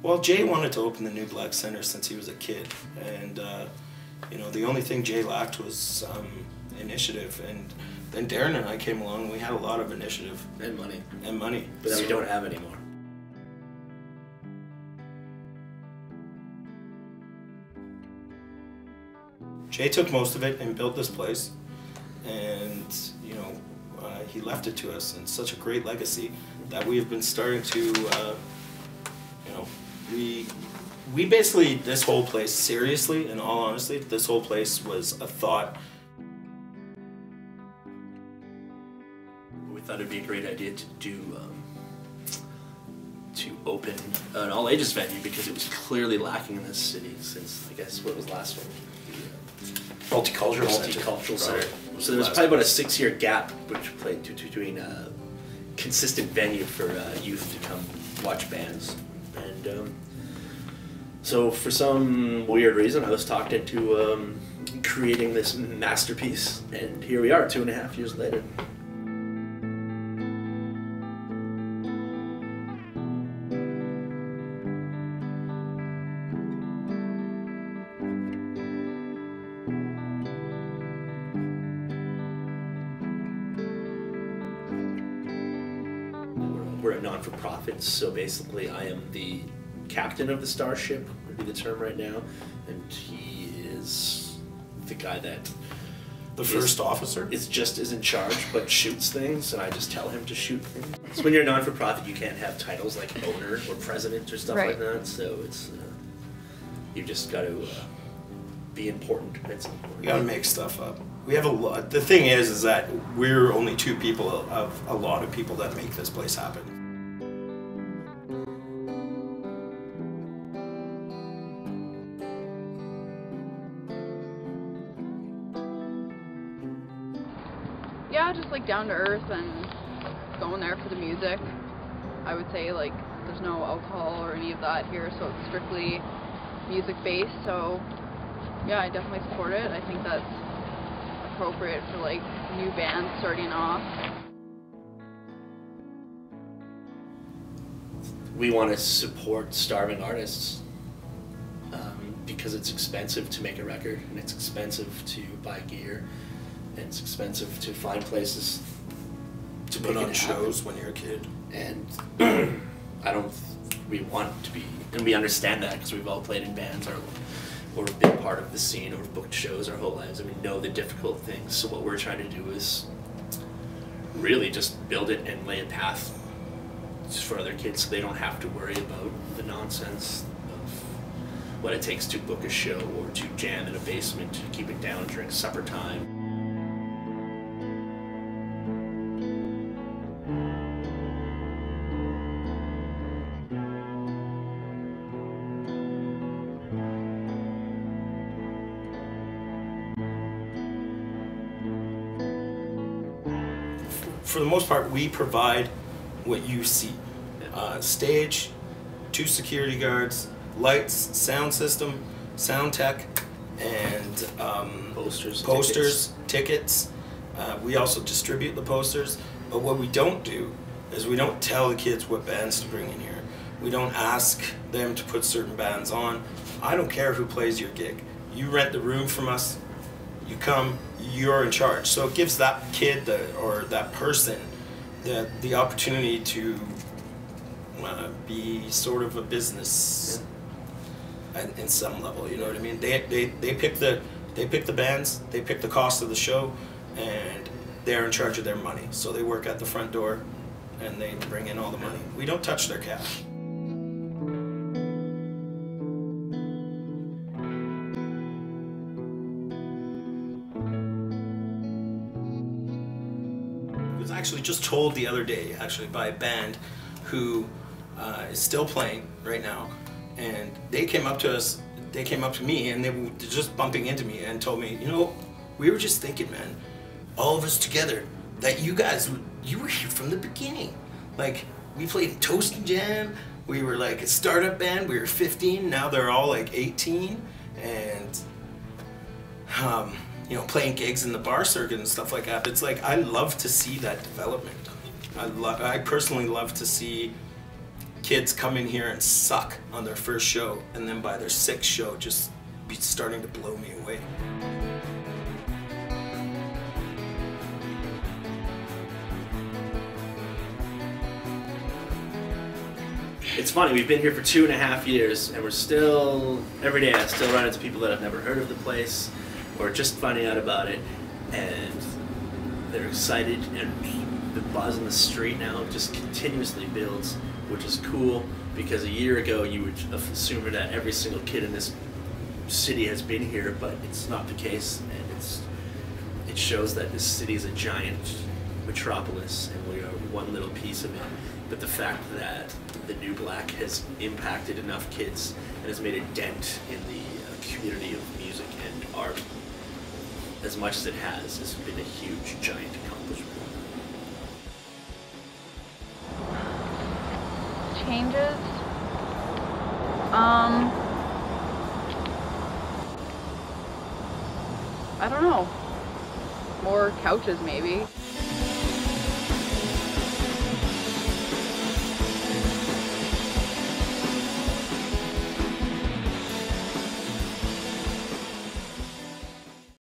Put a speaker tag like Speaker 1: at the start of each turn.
Speaker 1: Well, Jay wanted to open the New Black Center since he was a kid, and you know, the only thing Jay lacked was initiative, and then Darren and I came along and we had a lot of initiative.
Speaker 2: And money.
Speaker 1: And money.
Speaker 2: But that we don't have anymore.
Speaker 1: Jay took most of it and built this place, and you know, he left it to us in such a great legacy that we have been starting to, you know, we basically, this whole place, seriously, in all honesty, this whole place was a thought.
Speaker 2: We thought it'd be a great idea to open an all-ages venue because it was clearly lacking in this city since, I guess, what was the last one?
Speaker 1: Multicultural
Speaker 2: Center. So there was probably about a 6-year gap between a consistent venue for youth to come watch bands. And so for some weird reason I was talked into creating this masterpiece, and here we are 2.5 years later. We're a non-for-profit, so basically I am the captain of the starship, would be the term right now, and he is the guy that...
Speaker 1: The first officer?
Speaker 2: Is just is in charge, but shoots things, and I just tell him to shoot things. So when you're a non-for-profit, you can't have titles like owner or president or stuff like that, so it's... you just got to be important.
Speaker 1: You gotta make stuff up. We have a lot. The thing is that we're only 2 people of a lot of people that make this place happen.
Speaker 3: Yeah, just like down to earth and going there for the music. I would say like there's no alcohol or any of that here, so it's strictly music based. So yeah, I definitely support it. I think that's appropriate for like new bands starting off.
Speaker 2: We want to support starving artists because it's expensive to make a record, and it's expensive to buy gear, and it's expensive to find places to
Speaker 1: put on shows when you're a kid.
Speaker 2: And we want to be, and we understand that because we've all played in bands or been part of the scene or booked shows our whole lives, and we know the difficult things. So what we're trying to do is really just build it and lay a path for other kids so they don't have to worry about the nonsense of what it takes to book a show or to jam in a basement, to keep it down during supper time.
Speaker 1: For the most part, we provide what you see. Stage, 2 security guards, lights, sound system, sound tech, and posters, tickets. We also distribute the posters, but what we don't do is we don't tell the kids what bands to bring in here. We don't ask them to put certain bands on. I don't care who plays your gig. You rent the room from us, you come, you're in charge. So it gives that kid or that person the opportunity to be sort of a business in some level. You know what I mean? They pick the bands, they pick the cost of the show, and they're in charge of their money. So they work at the front door and they bring in all the money. We don't touch their cash. I was actually just told the other day, actually, by a band who is still playing right now, and they came up to us, they came up to me, and they were just bumping into me and told me, you know, we were just thinking, man, all of us together, that you guys, you were here from the beginning. Like, we played Toast and Jam, we were like a startup band, we were 15, now they're all like 18, and you know, playing gigs in the bar circuit and stuff like that. It's like, I love to see that development. I personally love to see kids come in here and suck on their first show, and then by their 6th show just be starting to blow me away.
Speaker 2: It's funny, we've been here for 2.5 years, and we're still, every day I still run into people that have never heard of the place, or just finding out about it, and they're excited, and the buzz in the street now just continuously builds, which is cool, because a year ago you would have assumed that every single kid in this city has been here, but it's not the case, and it shows that this city is a giant metropolis, and we are one little piece of it. But the fact that the New Black has impacted enough kids and has made a dent in the community of music and art as much as it has been a huge, giant accomplishment.
Speaker 3: Changes? I don't know. More couches, maybe.